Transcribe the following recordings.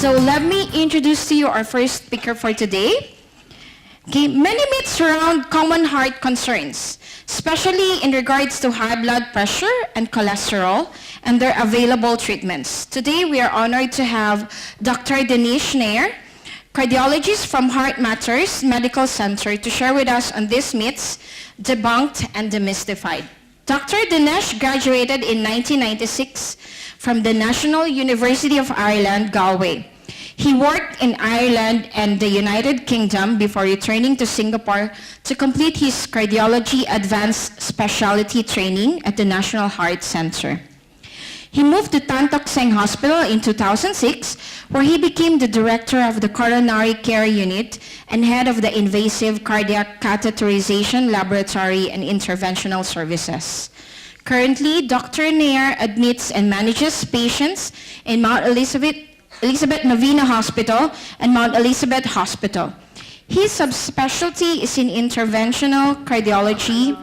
So let me introduce to you our first speaker for today. Okay, many myths surround common heart concerns, especially in regards to high blood pressure and cholesterol and their available treatments. Today we are honored to have Dr. Dinesh Nair, cardiologist from Heart Matters Medical Center, to share with us on these myths, debunked and demystified. Dr. Dinesh graduated in 1996 from the National University of Ireland, Galway. He worked in Ireland and the United Kingdom before returning to Singapore to complete his cardiology advanced specialty training at the National Heart Center. He moved to Tan Tock Seng Hospital in 2006, where he became the director of the Coronary Care Unit and head of the Invasive Cardiac Catheterization Laboratory and Interventional Services. Currently, Dr. Nair admits and manages patients in Mount Elizabeth Novena Hospital and Mount Elizabeth Hospital. His subspecialty is in interventional cardiology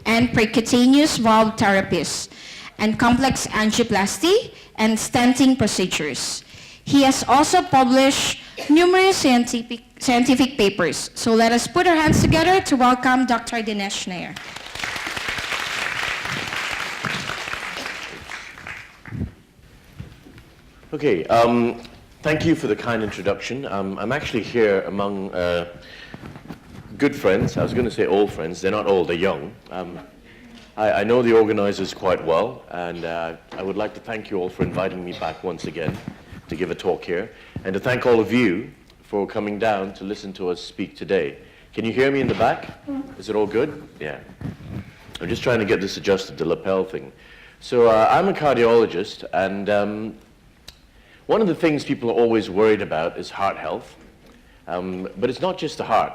and percutaneous valve therapies and complex angioplasty and stenting procedures. He has also published numerous scientific papers. So let us put our hands together to welcome Dr. Dinesh Nair. Okay, thank you for the kind introduction. I'm actually here among good friends. I was going to say old friends. They're not old, they're young. I know the organizers quite well, and I would like to thank you all for inviting me back once again to give a talk here, and to thank all of you for coming down to listen to us speak today. Can you hear me in the back? Is it all good? Yeah. I'm just trying to get this adjusted, the lapel thing. So I'm a cardiologist, and one of the things people are always worried about is heart health, but it's not just the heart.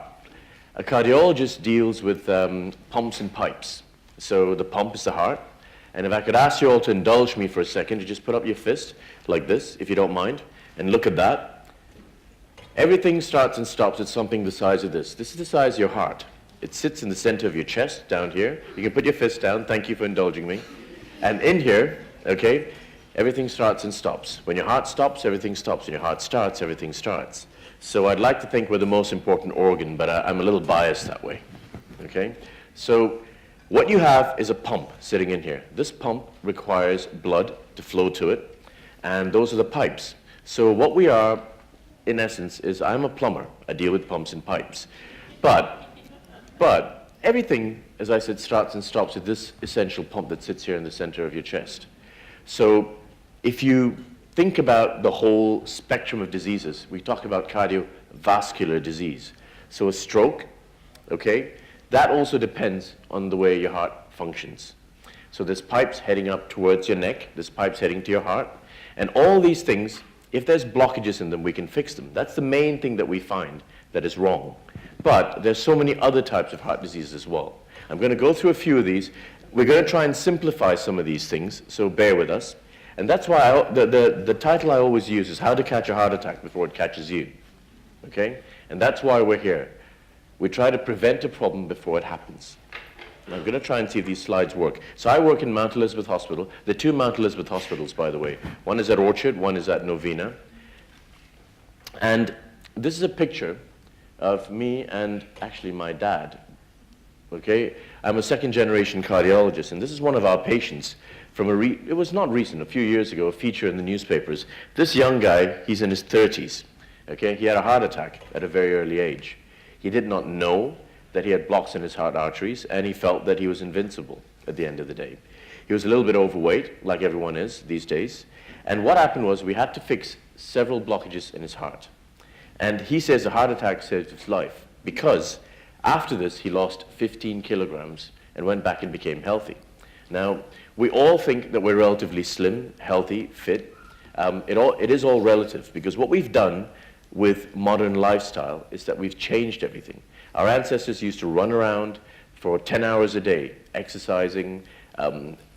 A cardiologist deals with pumps and pipes. So the pump is the heart, and if I could ask you all to indulge me for a second, to just put up your fist like this, if you don't mind, and look at that. Everything starts and stops at something the size of this. This is the size of your heart. It sits in the center of your chest, down here. You can put your fist down. Thank you for indulging me. And in here, okay, everything starts and stops. When your heart stops, everything stops. When your heart starts, everything starts. So I'd like to think we're the most important organ, but I'm a little biased that way, okay? So what you have is a pump sitting in here. This pump requires blood to flow to it, and those are the pipes. So what we are, in essence, is I'm a plumber. I deal with pumps and pipes. But everything, as I said, starts and stops with this essential pump that sits here in the center of your chest. So if you think about the whole spectrum of diseases, we talk about cardiovascular disease. So a stroke, okay, that also depends on the way your heart functions. So there's pipes heading up towards your neck, there's pipes heading to your heart, and all these things, if there's blockages in them, we can fix them. That's the main thing that we find that is wrong. But there's so many other types of heart disease as well. I'm going to go through a few of these. We're going to try and simplify some of these things, so bear with us. And that's why the title I always use is How to Catch a Heart Attack Before It Catches You. Okay? And that's why we're here. We try to prevent a problem before it happens. And I'm going to try and see if these slides work. So I work in Mount Elizabeth Hospital. There are two Mount Elizabeth hospitals, by the way. One is at Orchard, one is at Novena. And this is a picture of me and actually my dad. Okay? I'm a second-generation cardiologist, and this is one of our patients from it was not recent, a few years ago, a feature in the newspapers. This young guy, he's in his 30s. Okay? He had a heart attack at a very early age. He did not know that he had blocks in his heart arteries, and he felt that he was invincible at the end of the day. He was a little bit overweight, like everyone is these days. And what happened was we had to fix several blockages in his heart. And he says a heart attack saved his life because after this, he lost 15 kilograms and went back and became healthy. Now, we all think that we're relatively slim, healthy, fit. It is all relative, because what we've done with modern lifestyle is that we've changed everything. Our ancestors used to run around for 10 hours a day, exercising,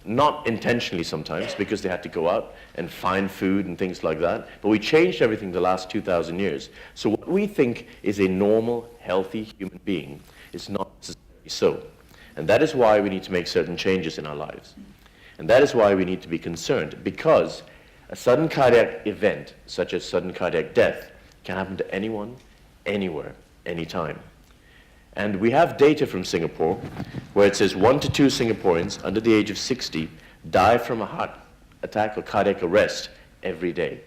not intentionally sometimes, because they had to go out and find food and things like that. But we changed everything the last 2,000 years. So what we think is a normal, healthy human being is not necessarily so. And that is why we need to make certain changes in our lives. And that is why we need to be concerned, because A sudden cardiac event, such as sudden cardiac death, can happen to anyone, anywhere, anytime. And we have data from Singapore where it says 1 to 2 Singaporeans under the age of 60 die from a heart attack or cardiac arrest every day.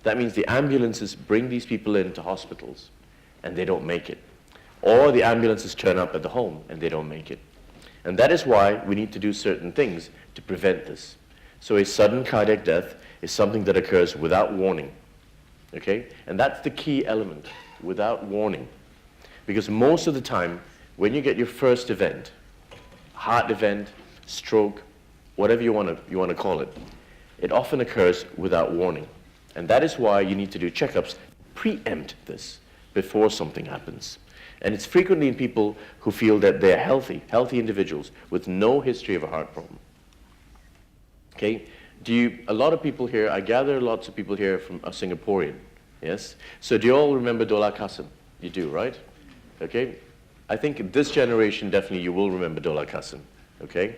That means the ambulances bring these people into hospitals and they don't make it. Or the ambulances turn up at the home and they don't make it. And that is why we need to do certain things to prevent this. So a sudden cardiac death is something that occurs without warning. Okay? And that's the key element, without warning. Because most of the time, when you get your first event, heart event, stroke, whatever you want to call it, it often occurs without warning. And that is why you need to do checkups, preempt this before something happens. And it's frequently in people who feel that they're healthy individuals with no history of a heart problem. Okay? A lot of people here, I gather lots of people here from a Singaporean, yes? So do you all remember Dollah Kassim? You do, right? Okay? I think this generation, definitely you will remember Dollah Kassim, okay?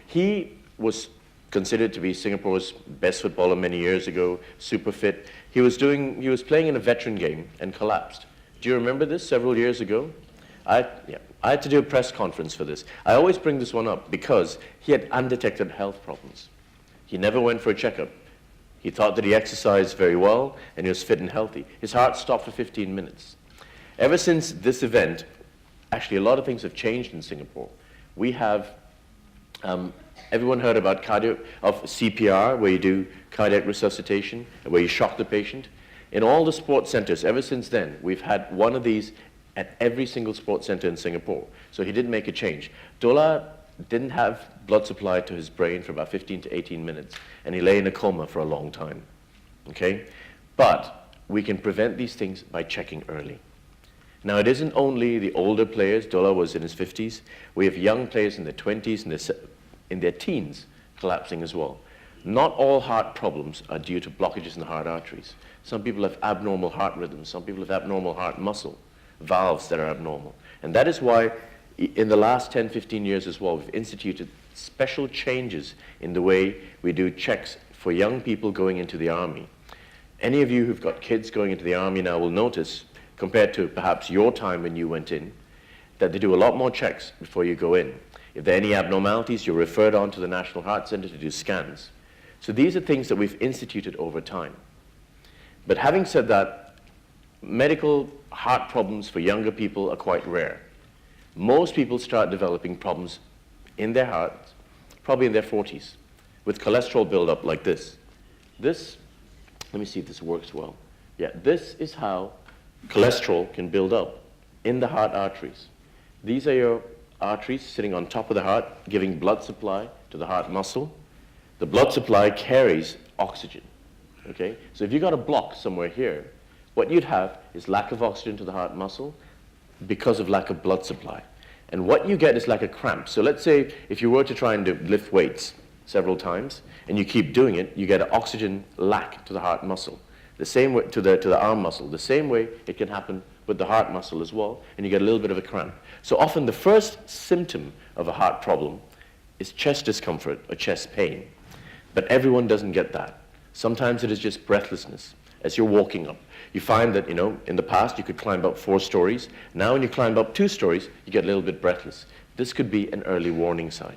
He was considered to be Singapore's best footballer many years ago, super fit. He was playing in a veteran game and collapsed. Do you remember this several years ago? I had to do a press conference for this. I always bring this one up because he had undetected health problems. He never went for a checkup. He thought that he exercised very well and he was fit and healthy. His heart stopped for 15 minutes. Ever since this event, actually a lot of things have changed in Singapore. We have, everyone heard about CPR, where you do cardiac resuscitation, where you shock the patient. In all the sports centers, ever since then, we've had one of these at every single sports center in Singapore. So he didn't make a change. Dollah didn't have blood supply to his brain for about 15 to 18 minutes, and he lay in a coma for a long time, okay? But we can prevent these things by checking early. Now, it isn't only the older players. Dollah was in his 50s. We have young players in their 20s and in their teens collapsing as well. Not all heart problems are due to blockages in the heart arteries. Some people have abnormal heart rhythms. Some people have abnormal heart muscle, valves that are abnormal. And that is why in the last 10, 15 years as well, we've instituted special changes in the way we do checks for young people going into the army. Any of you who've got kids going into the army now will notice, compared to perhaps your time when you went in, that they do a lot more checks before you go in. If there are any abnormalities, you're referred on to the National Heart Center to do scans. So these are things that we've instituted over time. But having said that, medical heart problems for younger people are quite rare. Most people start developing problems in their hearts, probably in their 40s, with cholesterol buildup like this. Let me see if this works well. Yeah, this is how cholesterol can build up in the heart arteries. These are your arteries sitting on top of the heart, giving blood supply to the heart muscle. The blood supply carries oxygen, okay? So if you got a block somewhere here, what you'd have is lack of oxygen to the heart muscle because of lack of blood supply. And what you get is like a cramp. So let's say if you were to try and lift weights several times and you keep doing it, you get an oxygen lack to the heart muscle. The same way to the arm muscle. The same way it can happen with the heart muscle as well, and you get a little bit of a cramp. So often the first symptom of a heart problem is chest discomfort or chest pain. But everyone doesn't get that. Sometimes it is just breathlessness as you're walking up. You find that, in the past you could climb up 4 stories. Now when you climb up 2 stories, you get a little bit breathless. This could be an early warning sign.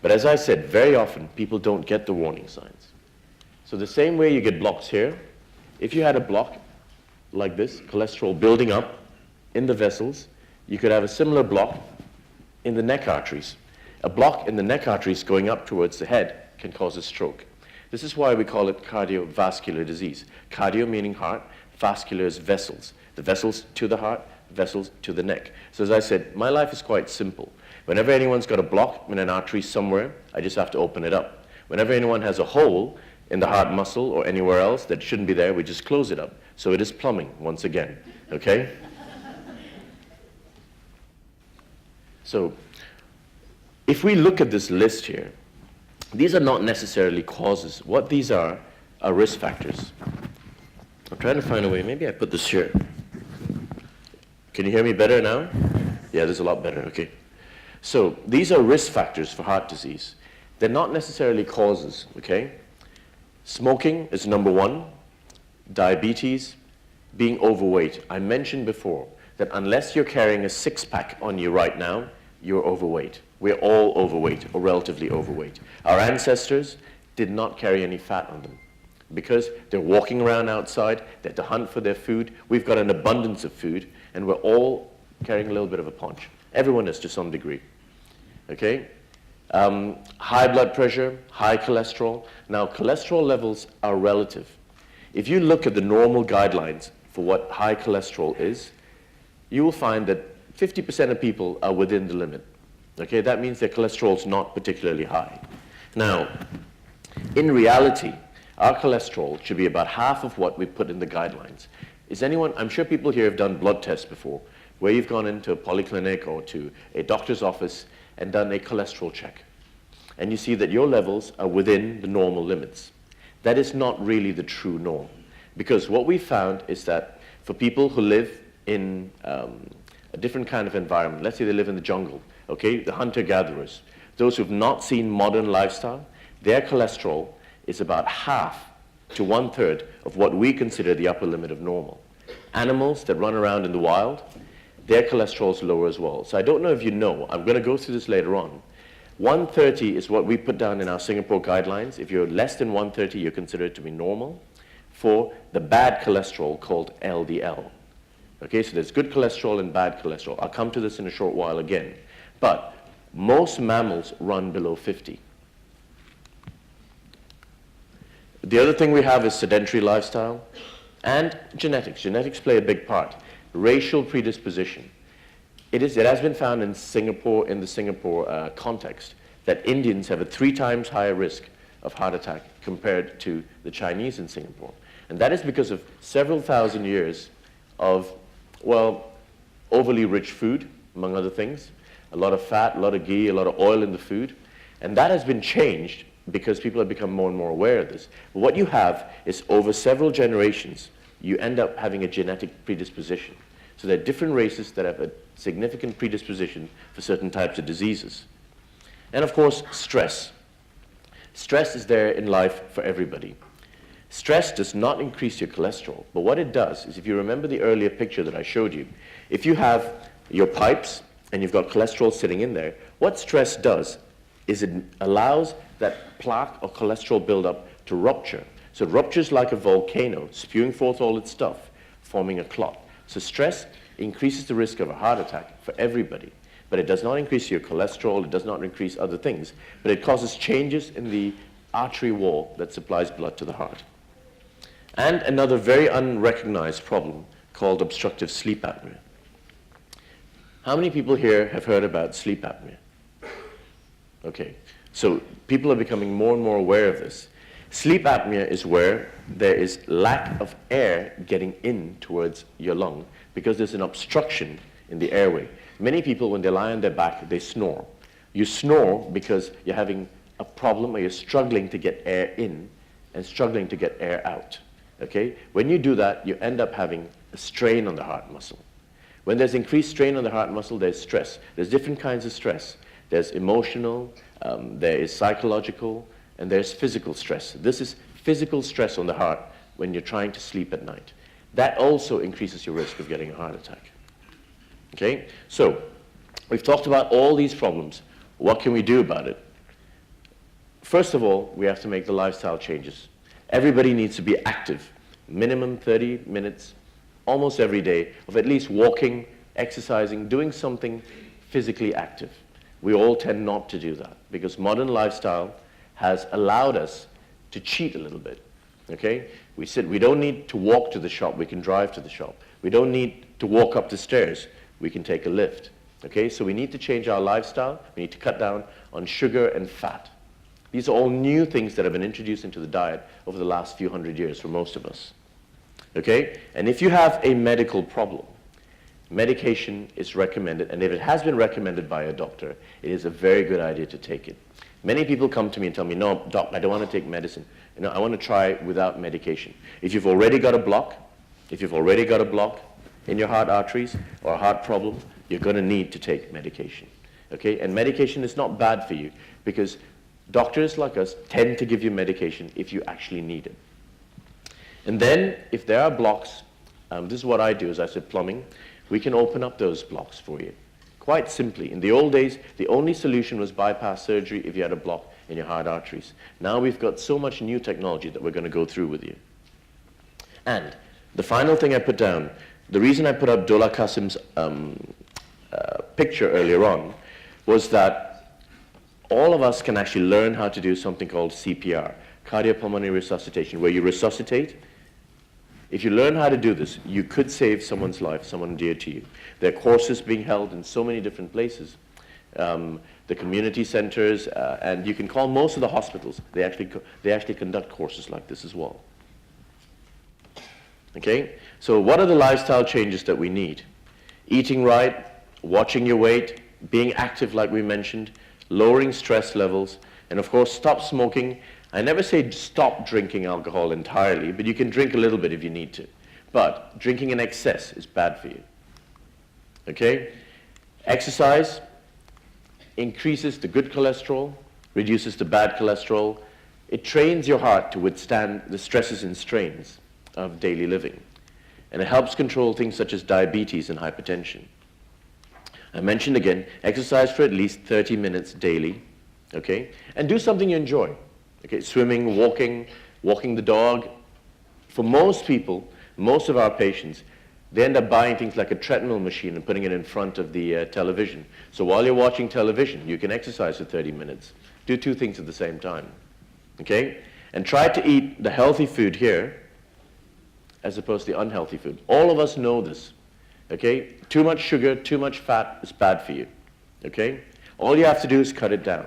But as I said, very often people don't get the warning signs. So the same way you get blocks here, if you had a block like this, cholesterol building up in the vessels, you could have a similar block in the neck arteries. A block in the neck arteries going up towards the head can cause a stroke. This is why we call it cardiovascular disease. Cardio meaning heart, vascular is vessels. The vessels to the heart, vessels to the neck. So as I said, my life is quite simple. Whenever anyone's got a block in an artery somewhere, I just have to open it up. Whenever anyone has a hole in the heart muscle or anywhere else that shouldn't be there, we just close it up. So it is plumbing once again, okay? So if we look at this list here, these are not necessarily causes. What these are risk factors. I'm trying to find a way. Maybe I put this here. Can you hear me better now? Yeah, this is a lot better, okay. So these are risk factors for heart disease. They're not necessarily causes, okay? Smoking is number one, diabetes, being overweight. I mentioned before that unless you're carrying a six-pack on you right now, you're overweight. We're all overweight or relatively overweight. Our ancestors did not carry any fat on them because they're walking around outside, they had to hunt for their food. We've got an abundance of food, and we're all carrying a little bit of a punch. Everyone is to some degree, okay? High blood pressure, high cholesterol. Now, cholesterol levels are relative. If you look at the normal guidelines for what high cholesterol is, you will find that 50% of people are within the limit. Okay, that means their cholesterol is not particularly high. Now, in reality, our cholesterol should be about half of what we put in the guidelines. Is anyone, I'm sure people here have done blood tests before, where you've gone into a polyclinic or to a doctor's office and done a cholesterol check. And you see that your levels are within the normal limits. That is not really the true norm. Because what we found is that for people who live in a different kind of environment, let's say they live in the jungle, okay, the hunter-gatherers, those who've not seen modern lifestyle, their cholesterol is about half to one-third of what we consider the upper limit of normal. Animals that run around in the wild, their cholesterol is lower as well. So I don't know if you know, I'm going to go through this later on. 130 is what we put down in our Singapore guidelines. If you're less than 130, you're considered to be normal for the bad cholesterol called LDL. Okay, so there's good cholesterol and bad cholesterol. I'll come to this in a short while again. But most mammals run below 50. The other thing we have is sedentary lifestyle and genetics. Genetics play a big part. Racial predisposition. It has been found in Singapore, in the Singapore context, that Indians have a 3 times higher risk of heart attack compared to the Chinese in Singapore. And that is because of several thousand years of, well, overly rich food, among other things. A lot of fat, a lot of ghee, a lot of oil in the food. And that has been changed because people have become more and more aware of this. But what you have is over several generations, you end up having a genetic predisposition. So there are different races that have a significant predisposition for certain types of diseases. And of course, stress. Stress is there in life for everybody. Stress does not increase your cholesterol, but what it does is, if you remember the earlier picture that I showed you, if you have your pipes and you've got cholesterol sitting in there, what stress does is it allows that plaque or cholesterol buildup to rupture. So it ruptures like a volcano, spewing forth all its stuff, forming a clot. So stress increases the risk of a heart attack for everybody, but it does not increase your cholesterol, it does not increase other things, but it causes changes in the artery wall that supplies blood to the heart. And another very unrecognized problem called obstructive sleep apnea. How many people here have heard about sleep apnea? Okay, so people are becoming more and more aware of this. Sleep apnea is where there is lack of air getting in towards your lung because there's an obstruction in the airway. Many people, when they lie on their back, they snore. You snore because you're having a problem or you're struggling to get air in and struggling to get air out. Okay? When you do that, you end up having a strain on the heart muscle. When there's increased strain on the heart muscle, there's stress. There's different kinds of stress. There's emotional, there is psychological, and there's physical stress. This is physical stress on the heart when you're trying to sleep at night. That also increases your risk of getting a heart attack. Okay? So, we've talked about all these problems. What can we do about it? First of all, we have to make the lifestyle changes. Everybody needs to be active. Minimum 30 minutes, almost every day, of at least walking, exercising, doing something physically active. We all tend not to do that because modern lifestyle has allowed us to cheat a little bit. Okay? We don't need to walk to the shop, we can drive to the shop. We don't need to walk up the stairs, we can take a lift. Okay? So we need to change our lifestyle, we need to cut down on sugar and fat. These are all new things that have been introduced into the diet over the last few hundred years for most of us. Okay? And if you have a medical problem, medication is recommended, and if it has been recommended by a doctor, it is a very good idea to take it. Many people come to me and tell me, no, doc, I don't want to take medicine. You know, I want to try without medication. If you've already got a block in your heart arteries or a heart problem, you're going to need to take medication. Okay? And medication is not bad for you because doctors like us tend to give you medication if you actually need it. And then, if there are blocks, this is what I do, as I said, plumbing, we can open up those blocks for you. Quite simply. In the old days, the only solution was bypass surgery if you had a block in your heart arteries. Now we've got so much new technology that we're going to go through with you. And the final thing I put down, the reason I put up Dola Qasim's picture earlier on was that all of us can actually learn how to do something called CPR, cardiopulmonary resuscitation, where you resuscitate. If you learn how to do this, you could save someone's life, someone dear to you. There are courses being held in so many different places. The community centers, and you can call most of the hospitals. They actually conduct courses like this as well. Okay? So what are the lifestyle changes that we need? Eating right, watching your weight, being active like we mentioned, lowering stress levels, and of course stop smoking. I never say stop drinking alcohol entirely, but you can drink a little bit if you need to. But drinking in excess is bad for you. Okay? Exercise increases the good cholesterol, reduces the bad cholesterol. It trains your heart to withstand the stresses and strains of daily living. And it helps control things such as diabetes and hypertension. I mentioned again, exercise for at least 30 minutes daily, okay? And do something you enjoy, okay? Swimming, walking the dog. For most people, most of our patients, they end up buying things like a treadmill machine and putting it in front of the television. So while you're watching television, you can exercise for 30 minutes. Do two things at the same time, okay? And try to eat the healthy food here as opposed to the unhealthy food. All of us know this, okay? Too much sugar, too much fat is bad for you, okay? All you have to do is cut it down.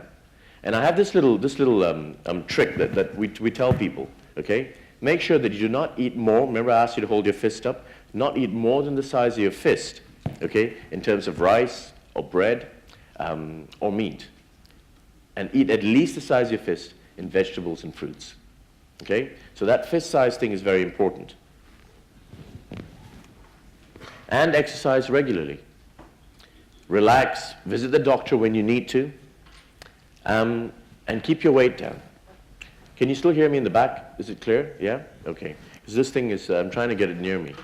And I have this little trick that we tell people, okay? Make sure that you do not eat more. Remember I asked you to hold your fist up? Not eat more than the size of your fist, okay? In terms of rice or bread or meat. And eat at least the size of your fist in vegetables and fruits, okay? So that fist size thing is very important. And exercise regularly. Relax, visit the doctor when you need to, and keep your weight down. Can you still hear me in the back? Is it clear? Yeah? Okay. Because this thing is, I'm trying to get it near me.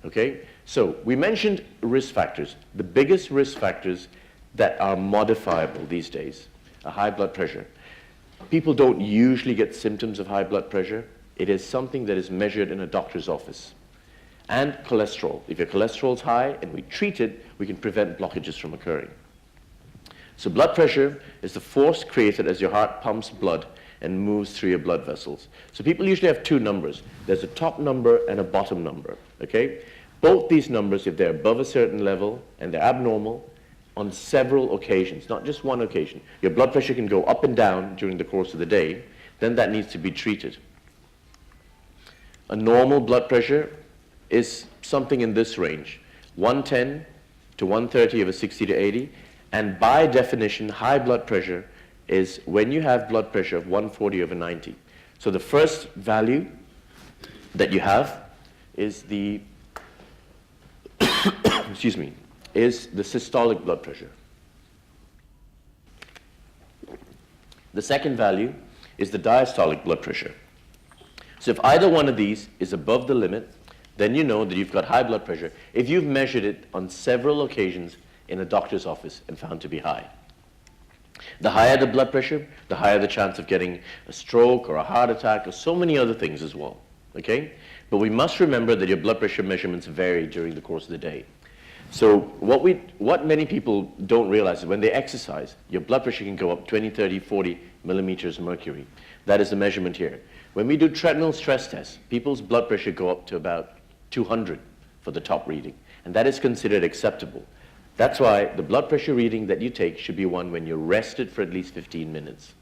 Okay? So, we mentioned risk factors. The biggest risk factors that are modifiable these days are high blood pressure. People don't usually get symptoms of high blood pressure. It is something that is measured in a doctor's office. And cholesterol. If your cholesterol is high and we treat it, we can prevent blockages from occurring. So blood pressure is the force created as your heart pumps blood and moves through your blood vessels. So people usually have two numbers. There's a top number and a bottom number, okay? Both these numbers, if they're above a certain level and they're abnormal, on several occasions, not just one occasion, your blood pressure can go up and down during the course of the day, then that needs to be treated. A normal blood pressure is something in this range, 110 to 130 over 60 to 80, and by definition, high blood pressure is when you have blood pressure of 140 over 90. So the first value that you have is the, excuse me, is the systolic blood pressure. The second value is the diastolic blood pressure. So if either one of these is above the limit, then you know that you've got high blood pressure if you've measured it on several occasions in a doctor's office and found to be high. The higher the blood pressure, the higher the chance of getting a stroke or a heart attack or so many other things as well, okay? But we must remember that your blood pressure measurements vary during the course of the day. So what many people don't realize is when they exercise, your blood pressure can go up 20, 30, 40 millimeters of mercury. That is the measurement here. When we do treadmill stress tests, people's blood pressure go up to about 200 for the top reading, and that is considered acceptable. That's why the blood pressure reading that you take should be one when you're rested for at least 15 minutes.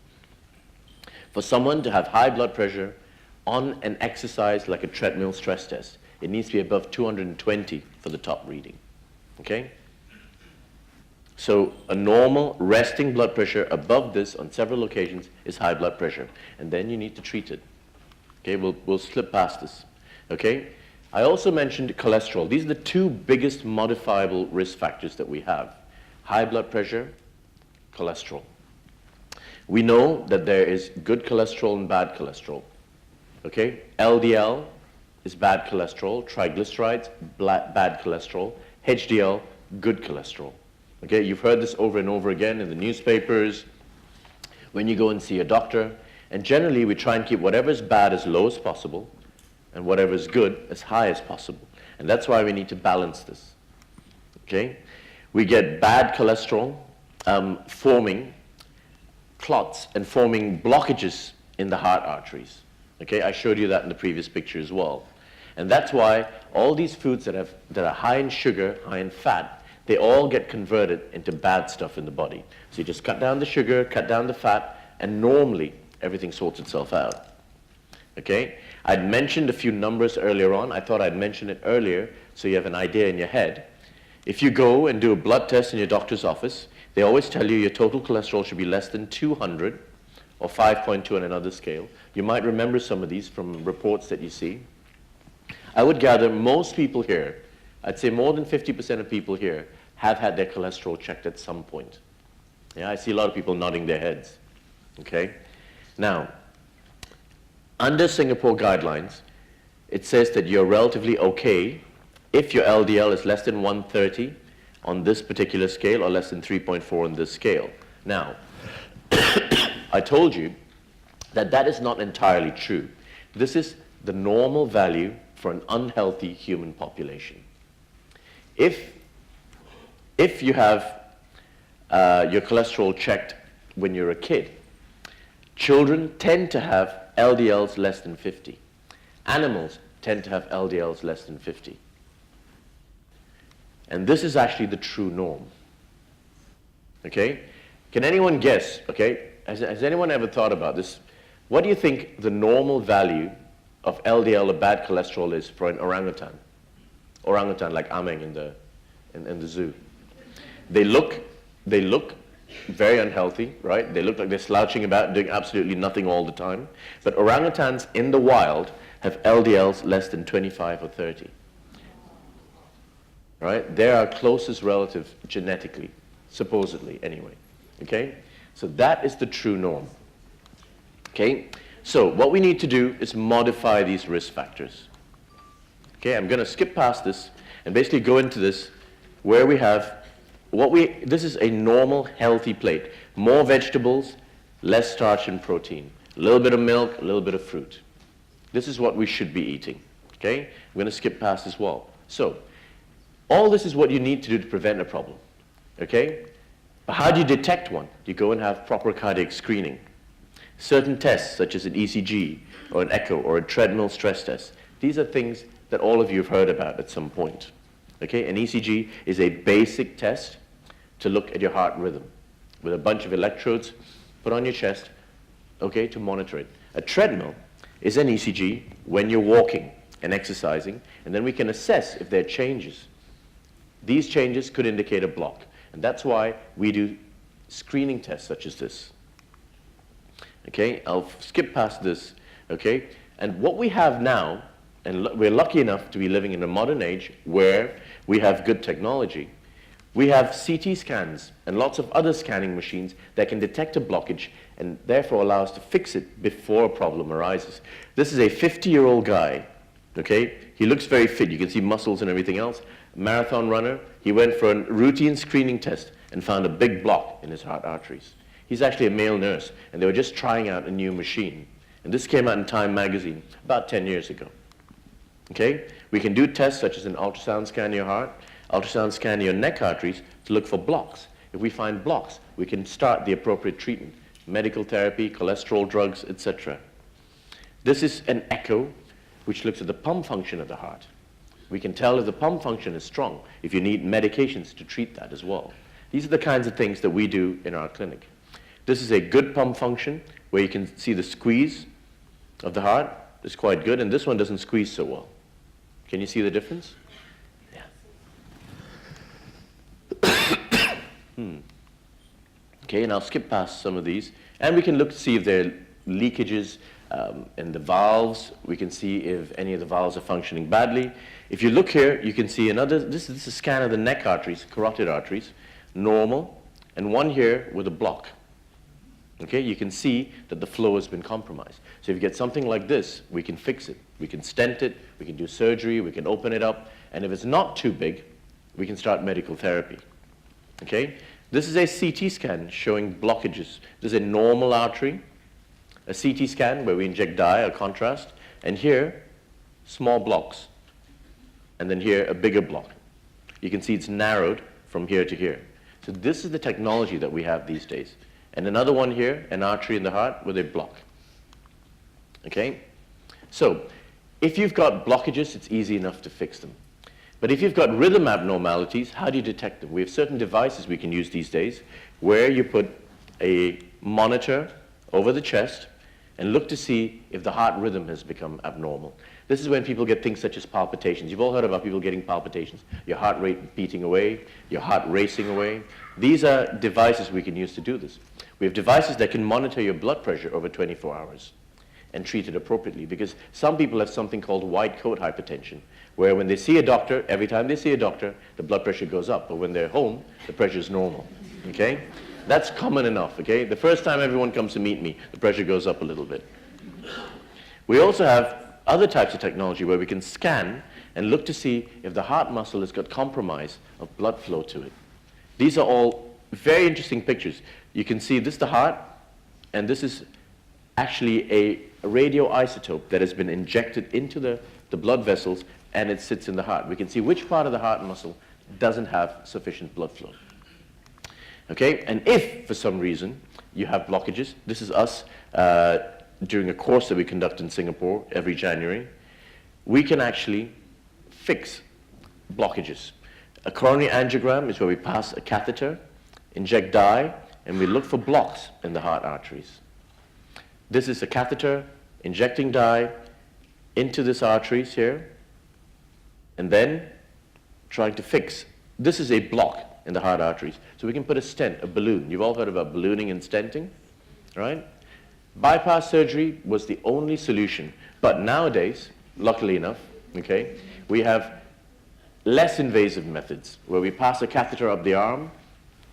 For someone to have high blood pressure on an exercise like a treadmill stress test, it needs to be above 220 for the top reading, okay? So a normal resting blood pressure above this on several occasions is high blood pressure, and then you need to treat it. Okay, we'll slip past this, okay? I also mentioned cholesterol. These are the two biggest modifiable risk factors that we have. High blood pressure, cholesterol. We know that there is good cholesterol and bad cholesterol. Okay? LDL is bad cholesterol, triglycerides, bad cholesterol, HDL, good cholesterol. Okay? You've heard this over and over again in the newspapers, when you go and see a doctor, and generally we try and keep whatever is bad as low as possible and whatever is good as high as possible. And that's why we need to balance this. Okay? We get bad cholesterol forming clots and forming blockages in the heart arteries. Okay, I showed you that in the previous picture as well. And that's why all these foods that are high in sugar, high in fat, they all get converted into bad stuff in the body. So you just cut down the sugar, cut down the fat, and normally everything sorts itself out. Okay? I'd mentioned a few numbers earlier on. I thought I'd mention it earlier so you have an idea in your head. If you go and do a blood test in your doctor's office, they always tell you your total cholesterol should be less than 200 or 5.2 on another scale. You might remember some of these from reports that you see. I would gather most people here, I'd say more than 50% of people here have had their cholesterol checked at some point. Yeah, I see a lot of people nodding their heads. Okay? Now, under Singapore guidelines, it says that you're relatively okay if your LDL is less than 130 on this particular scale or less than 3.4 on this scale. Now, I told you that that is not entirely true. This is the normal value for an unhealthy human population. If you have your cholesterol checked when you're a kid, children tend to have LDLs less than 50. Animals tend to have LDLs less than 50. And this is actually the true norm. Okay? Can anyone guess, okay? Has anyone ever thought about this? What do you think the normal value of LDL or bad cholesterol is for an orangutan? Orangutan like Ameng in the zoo. They look very unhealthy, right? They look like they're slouching about, doing absolutely nothing all the time. But orangutans in the wild have LDLs less than 25 or 30. Right? They're our closest relative genetically, supposedly anyway. Okay? So that is the true norm. Okay? So what we need to do is modify these risk factors. Okay, I'm going to skip past this and basically go into this where we have this is a normal healthy plate. More vegetables, less starch and protein. A little bit of milk, a little bit of fruit. This is what we should be eating. Okay? I'm going to skip past as well. So, all this is what you need to do to prevent a problem. Okay? But how do you detect one? You go and have proper cardiac screening. Certain tests, such as an ECG, or an echo, or a treadmill stress test, these are things that all of you have heard about at some point. Okay? An ECG is a basic test to look at your heart rhythm with a bunch of electrodes put on your chest, okay, to monitor it. A treadmill is an ECG when you're walking and exercising, and then we can assess if there are changes. These changes could indicate a block, and that's why we do screening tests such as this. Okay, I'll skip past this, okay? And what we have now, and we're lucky enough to be living in a modern age where we have good technology. We have CT scans and lots of other scanning machines that can detect a blockage and therefore allow us to fix it before a problem arises. This is a 50-year-old guy, okay? He looks very fit. You can see muscles and everything else. Marathon runner. He went for a routine screening test and found a big block in his heart arteries. He's actually a male nurse, and they were just trying out a new machine. And this came out in Time magazine about 10 years ago. Okay? We can do tests such as an ultrasound scan your heart, ultrasound scan your neck arteries to look for blocks. If we find blocks, we can start the appropriate treatment, medical therapy, cholesterol drugs, etc. This is an echo which looks at the pump function of the heart. We can tell if the pump function is strong, if you need medications to treat that as well. These are the kinds of things that we do in our clinic. This is a good pump function where you can see the squeeze of the heart is quite good, and this one doesn't squeeze so well. Can you see the difference? Yeah. Okay, and I'll skip past some of these, and we can look to see if there are leakages in the valves. We can see if any of the valves are functioning badly. If you look here, you can see another, this is a scan of the neck arteries, carotid arteries, normal, and one here with a block. Okay, you can see that the flow has been compromised. So if you get something like this, we can fix it. We can stent it, we can do surgery, we can open it up, and if it's not too big, we can start medical therapy. Okay, this is a CT scan showing blockages. This is a normal artery, a CT scan where we inject dye or contrast, and here, small blocks, and then here, a bigger block. You can see it's narrowed from here to here. So this is the technology that we have these days. And another one here, an artery in the heart with a block. Okay? So, if you've got blockages, it's easy enough to fix them. But if you've got rhythm abnormalities, how do you detect them? We have certain devices we can use these days where you put a monitor over the chest and look to see if the heart rhythm has become abnormal. This is when people get things such as palpitations. You've all heard about people getting palpitations. Your heart rate beating away, your heart racing away. These are devices we can use to do this. We have devices that can monitor your blood pressure over 24 hours and treat it appropriately, because some people have something called white coat hypertension, where when they see a doctor, every time they see a doctor, the blood pressure goes up, but when they're home, the pressure is normal, okay? That's common enough, okay? The first time everyone comes to meet me, the pressure goes up a little bit. We also have other types of technology where we can scan and look to see if the heart muscle has got compromise of blood flow to it. These are all very interesting pictures. You can see this is the heart, and this is actually a radioisotope that has been injected into the blood vessels, and it sits in the heart. We can see which part of the heart muscle doesn't have sufficient blood flow. Okay, and if for some reason you have blockages, this is us during a course that we conduct in Singapore every January, we can actually fix blockages. A coronary angiogram is where we pass a catheter, inject dye, and we look for blocks in the heart arteries. This is a catheter injecting dye into these arteries here, and then trying to fix. This is a block in the heart arteries. So we can put a stent, a balloon. You've all heard about ballooning and stenting, right? Bypass surgery was the only solution. But nowadays, luckily enough, okay, we have less invasive methods where we pass a catheter up the arm,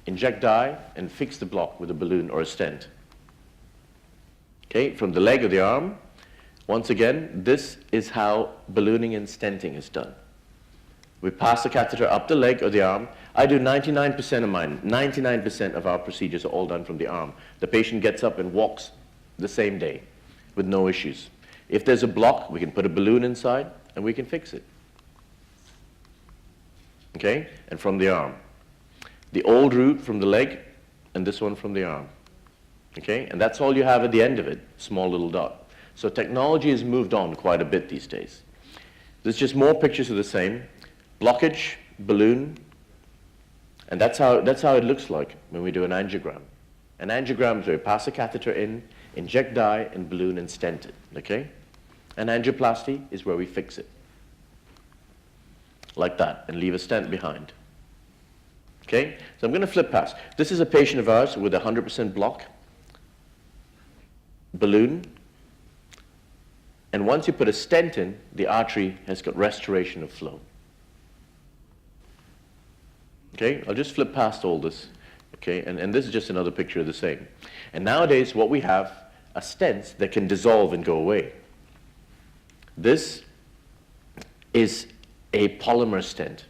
inject dye, and fix the block with a balloon or a stent. Okay, from the leg or the arm, once again, this is how ballooning and stenting is done. We pass the catheter up the leg or the arm. I do 99% of mine. 99% of our procedures are all done from the arm. The patient gets up and walks the same day with no issues. If there's a block, we can put a balloon inside and we can fix it. Okay, and from the arm. The old route from the leg, and this one from the arm. Okay, and that's all you have at the end of it, small little dot. So technology has moved on quite a bit these days. There's just more pictures of the same. Blockage, balloon, and that's how it looks like when we do an angiogram. An angiogram is where we pass a catheter in, inject dye, and balloon and stent it, okay? An angioplasty is where we fix it, like that, and leave a stent behind. Okay, so I'm going to flip past. This is a patient of ours with 100% block, balloon, and once you put a stent in, the artery has got restoration of flow. Okay, I'll just flip past all this. Okay, and this is just another picture of the same. And nowadays, what we have are stents that can dissolve and go away. This is a polymer stent.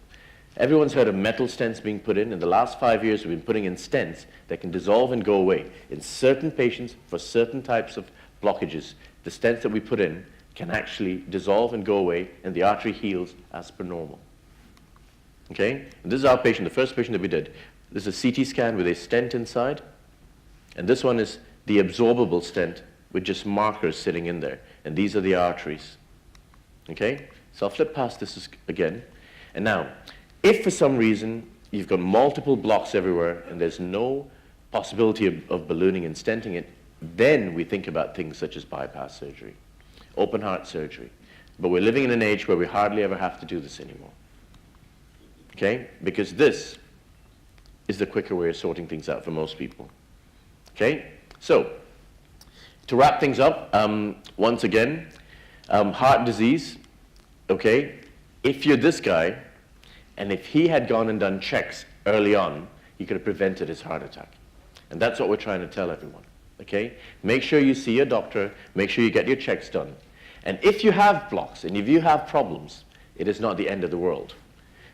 Everyone's heard of metal stents being put in. In the last 5 years, we've been putting in stents that can dissolve and go away. In certain patients, for certain types of blockages, the stents that we put in can actually dissolve and go away, and the artery heals as per normal. Okay? And this is our patient, the first patient that we did. This is a CT scan with a stent inside, and this one is the absorbable stent with just markers sitting in there, and these are the arteries. Okay? So I'll flip past this again. And now, if for some reason you've got multiple blocks everywhere and there's no possibility of ballooning and stenting it, then we think about things such as bypass surgery, open heart surgery. But we're living in an age where we hardly ever have to do this anymore. Okay? Because this is the quicker way of sorting things out for most people. Okay? So, to wrap things up, once again, heart disease, okay? If you're this guy, and if he had gone and done checks early on, he could have prevented his heart attack. And that's what we're trying to tell everyone. okay? Make sure you see your doctor, make sure you get your checks done. And if you have blocks, and if you have problems, it is not the end of the world,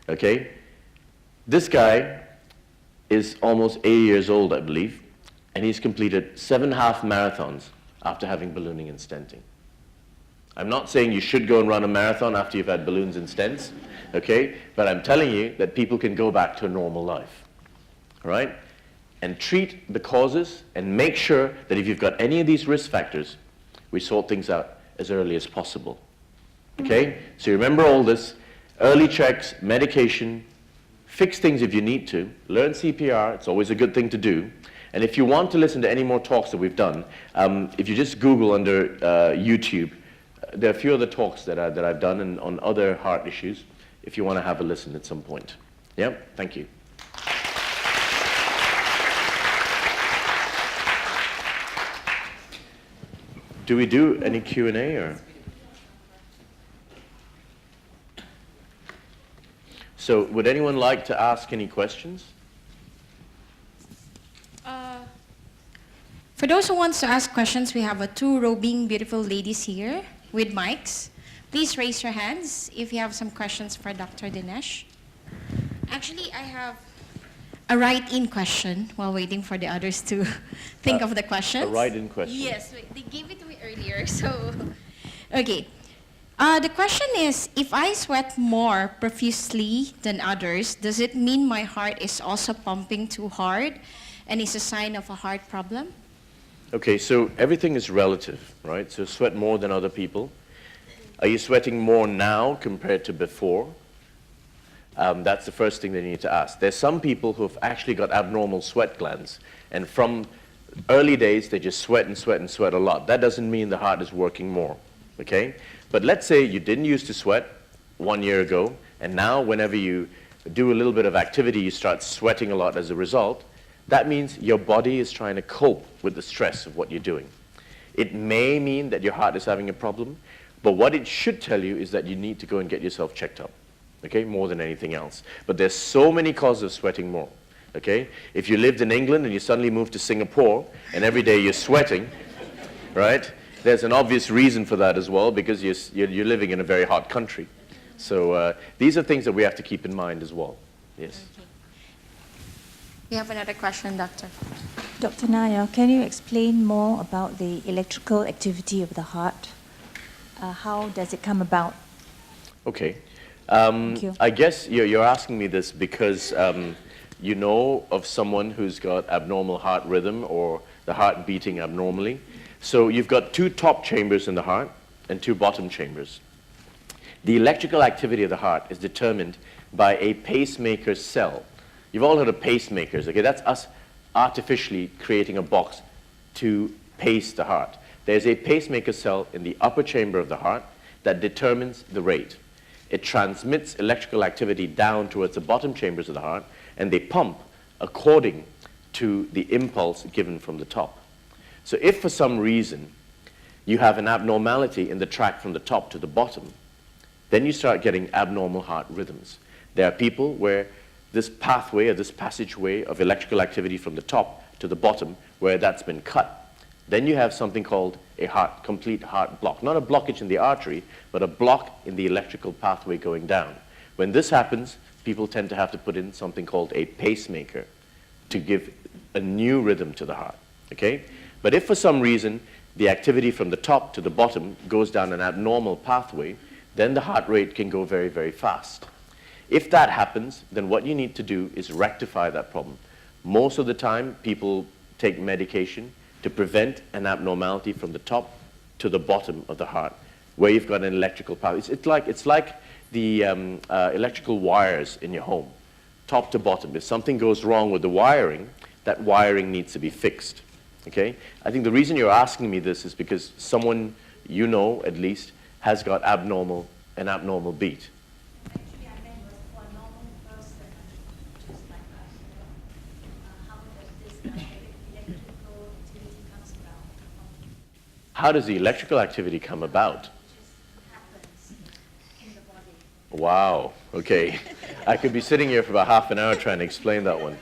okay? This guy is almost 80 years old, I believe, and he's completed 7 half marathons after having ballooning and stenting. I'm not saying you should go and run a marathon after you've had balloons and stents, okay? But I'm telling you that people can go back to a normal life, all right? And treat the causes and make sure that if you've got any of these risk factors, we sort things out as early as possible, okay? So remember all this, early checks, medication, fix things if you need to, learn CPR, it's always a good thing to do. And if you want to listen to any more talks that we've done, if you just Google under YouTube, there are a few other talks that I've done on other heart issues, if you want to have a listen at some point. Yeah, thank you. Do we do any Q&A or? So would anyone like to ask any questions? For those who wants to ask questions, we have 2 robing beautiful ladies here with mics. Please raise your hands if you have some questions for Dr. Dinesh. Actually, I have a write-in question while waiting for the others to think of the questions. A write-in question? Yes, they gave it to me earlier, so... Okay. The question is, if I sweat more profusely than others, does it mean my heart is also pumping too hard and is a sign of a heart problem? Okay, so everything is relative, right? So sweat more than other people. Are you sweating more now compared to before? That's the first thing they need to ask. There's some people who have actually got abnormal sweat glands, and from early days, they just sweat and sweat and sweat a lot. That doesn't mean the heart is working more, okay? But let's say you didn't used to sweat 1 year ago, and now whenever you do a little bit of activity, you start sweating a lot as a result. That means your body is trying to cope with the stress of what you're doing. It may mean that your heart is having a problem, but what it should tell you is that you need to go and get yourself checked up, okay, more than anything else. But there's so many causes of sweating more, okay? If you lived in England and you suddenly moved to Singapore and every day you're sweating, right? There's an obvious reason for that as well, because you're living in a very hot country. So these are things that we have to keep in mind as well. Yes. Okay. We have another question, Doctor. Dr. Nair, can you explain more about the electrical activity of the heart? How does it come about? Okay. Thank you. I guess you're asking me this because you know of someone who's got abnormal heart rhythm or the heart beating abnormally. So you've got 2 top chambers in the heart and 2 bottom chambers. The electrical activity of the heart is determined by a pacemaker cell. You've all heard of pacemakers, okay? That's us artificially creating a box to pace the heart. There's a pacemaker cell in the upper chamber of the heart that determines the rate. It transmits electrical activity down towards the bottom chambers of the heart, and they pump according to the impulse given from the top. So if for some reason you have an abnormality in the track from the top to the bottom, then you start getting abnormal heart rhythms. There are people where this pathway or this passageway of electrical activity from the top to the bottom, where that's been cut, then you have something called a complete heart block. Not a blockage in the artery, but a block in the electrical pathway going down. When this happens, people tend to have to put in something called a pacemaker to give a new rhythm to the heart, okay? But if for some reason the activity from the top to the bottom goes down an abnormal pathway, then the heart rate can go very, very fast. If that happens, then what you need to do is rectify that problem. Most of the time, people take medication to prevent an abnormality from the top to the bottom of the heart, where you've got an electrical power. It's like the electrical wires in your home, top to bottom. If something goes wrong with the wiring, that wiring needs to be fixed, okay? I think the reason you're asking me this is because someone you know, at least, has got an abnormal beat. Actually, I meant was for a normal person, just like us, how does this electrical activity comes about? How does the electrical activity come about? It just happens in the body. Wow, okay. I could be sitting here for about half an hour trying to explain that one.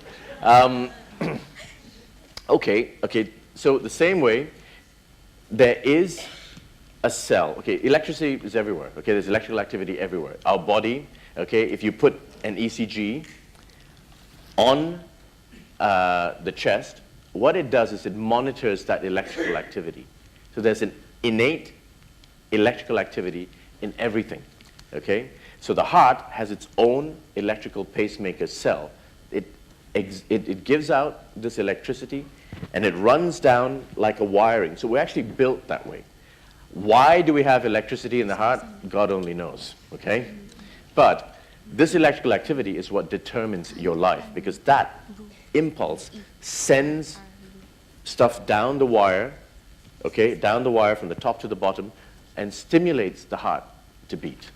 Okay, So the same way, there is a cell. Okay, electricity is everywhere. Okay, there's electrical activity everywhere. Our body, okay, if you put an ECG on the chest, what it does is it monitors that electrical activity. So there's an innate electrical activity in everything, okay? So the heart has its own electrical pacemaker cell. It gives out this electricity, and it runs down like a wiring. So we're actually built that way. Why do we have electricity in the heart? God only knows, okay? But this electrical activity is what determines your life, because that impulse sends stuff down the wire, okay, down the wire from the top to the bottom, and stimulates the heart to beat.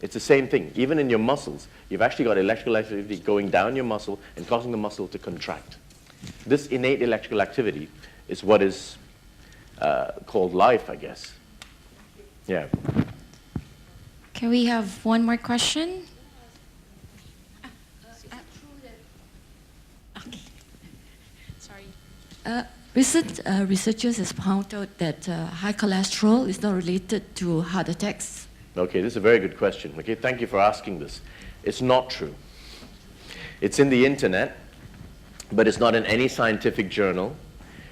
It's the same thing. Even in your muscles, you've actually got electrical activity going down your muscle and causing the muscle to contract. This innate electrical activity is what is called life, I guess. Yeah. Can we have one more question? Okay. Sorry. Recent researchers have found out that high cholesterol is not related to heart attacks. Okay, this is a very good question. Okay, thank you for asking this. It's not true. It's in the internet, but it's not in any scientific journal,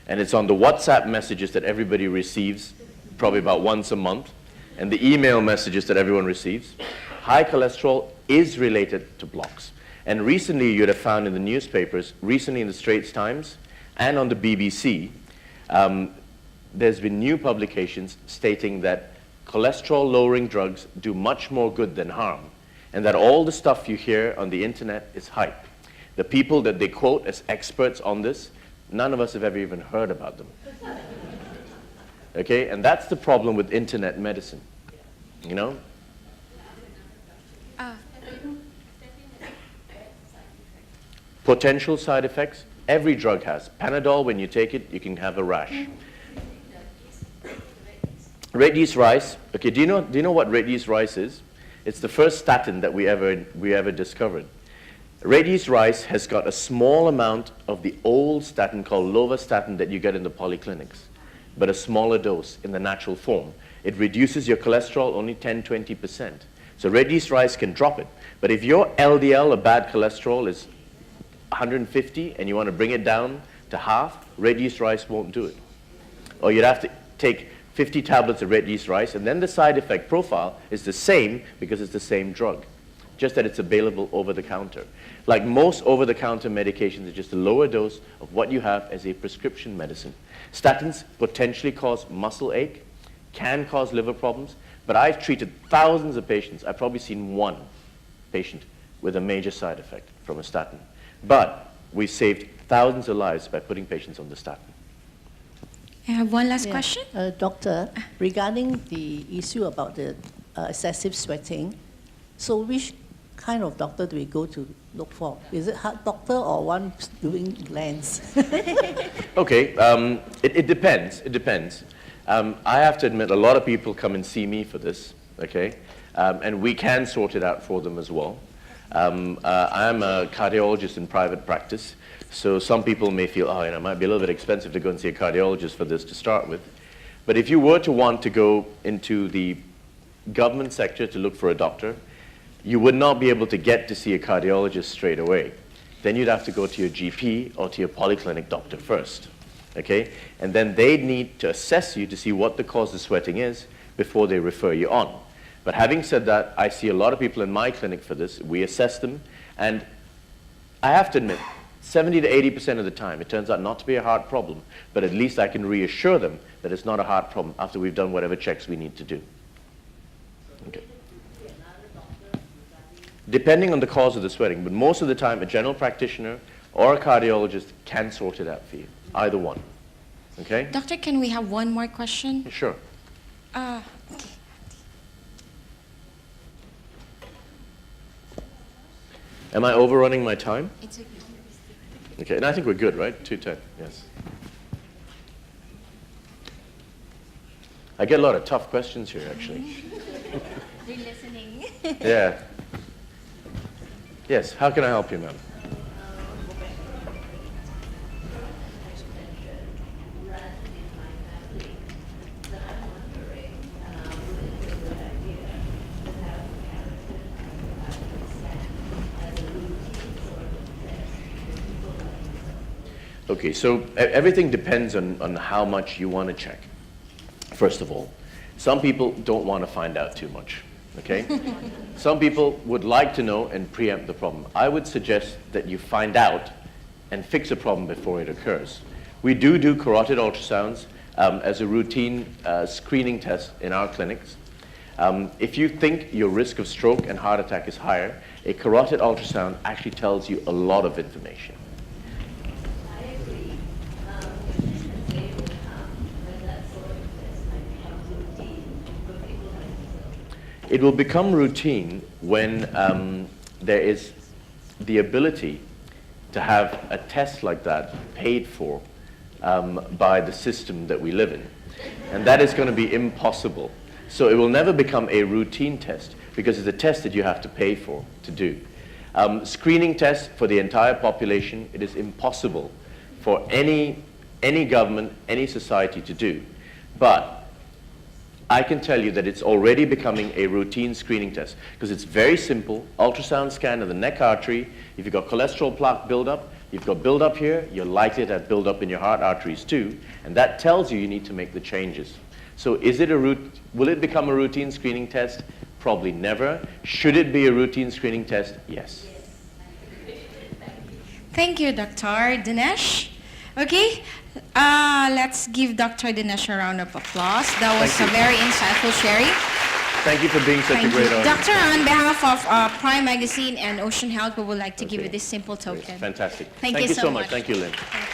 and it's on the WhatsApp messages that everybody receives, probably about once a month, and the email messages that everyone receives. High cholesterol is related to blocks. And recently, you'd have found in the newspapers, recently in the Straits Times and on the BBC, there's been new publications stating that cholesterol-lowering drugs do much more good than harm, and that all the stuff you hear on the internet is hype. The people that they quote as experts on this, none of us have ever even heard about them. Okay, and that's the problem with internet medicine, you know? Potential side effects, every drug has. Panadol, when you take it, you can have a rash. Red yeast rice, okay, do you know what red yeast rice is? It's the first statin that we ever discovered. Red yeast rice has got a small amount of the old statin called lovastatin that you get in the polyclinics, but a smaller dose in the natural form. It reduces your cholesterol only 10-20%. So red yeast rice can drop it. But if your LDL, or bad cholesterol, is 150 and you want to bring it down to half, red yeast rice won't do it. Or you'd have to take 50 tablets of red yeast rice, and then the side effect profile is the same because it's the same drug, just that it's available over the counter. Like most over-the-counter medications, it's just a lower dose of what you have as a prescription medicine. Statins potentially cause muscle ache, can cause liver problems, but I've treated thousands of patients. I've probably seen one patient with a major side effect from a statin. But we saved thousands of lives by putting patients on the statin. I have one last question. Doctor, regarding the issue about the excessive sweating, so which kind of doctor do we go to look for? Is it heart doctor or one doing glands? Okay, it depends. It depends. I have to admit, a lot of people come and see me for this, okay? And we can sort it out for them as well. I'm a cardiologist in private practice, so some people may feel, oh, it might be a little bit expensive to go and see a cardiologist for this to start with. But if you were to want to go into the government sector to look for a doctor, you would not be able to get to see a cardiologist straight away. Then you'd have to go to your GP or to your polyclinic doctor first, okay? And then they'd need to assess you to see what the cause of sweating is before they refer you on. But having said that, I see a lot of people in my clinic for this. We assess them, and I have to admit, 70 to 80% of the time, it turns out not to be a heart problem, but at least I can reassure them that it's not a heart problem after we've done whatever checks we need to do. Okay. Depending on the cause of the sweating, but most of the time, a general practitioner or a cardiologist can sort it out for you, either one. Okay? Doctor, can we have one more question? Sure. Okay. Am I overrunning my time? It's okay. Okay, and I think we're good, right? 2:10, yes. I get a lot of tough questions here, actually. They're listening. Yeah. Yes, how can I help you, ma'am? Okay, so everything depends on how much you want to check, first of all. Some people don't want to find out too much, okay? Some people would like to know and preempt the problem. I would suggest that you find out and fix a problem before it occurs. We do carotid ultrasounds as a routine screening test in our clinics. If you think your risk of stroke and heart attack is higher, a carotid ultrasound actually tells you a lot of information. I agree. And they will come when that sort of test might become routine for people like yourself. It will become routine when there is the ability to have a test like that paid for by the system that we live in. And that is going to be impossible. So it will never become a routine test because it's a test that you have to pay for to do. Screening tests for the entire population, it is impossible for any government, any society to do. But I can tell you that it's already becoming a routine screening test because it's very simple. Ultrasound scan of the neck artery. If you've got cholesterol plaque buildup, you've got buildup here, you're likely to have buildup in your heart arteries too, and that tells you need to make the changes. So will it become a routine screening test? Probably never. Should it be a routine screening test? Yes. Thank you, Dr. Dinesh. Okay, let's give Dr. Dinesh a round of applause. That was a Thank you. very insightful sharing. Thank you for being such a Thank great you. audience. Doctor, on behalf of Prime Magazine and Ocean Health, we would like to give Okay. you this simple Great. token. Fantastic. Thank you so much. much. Thank you, Lynn. Thank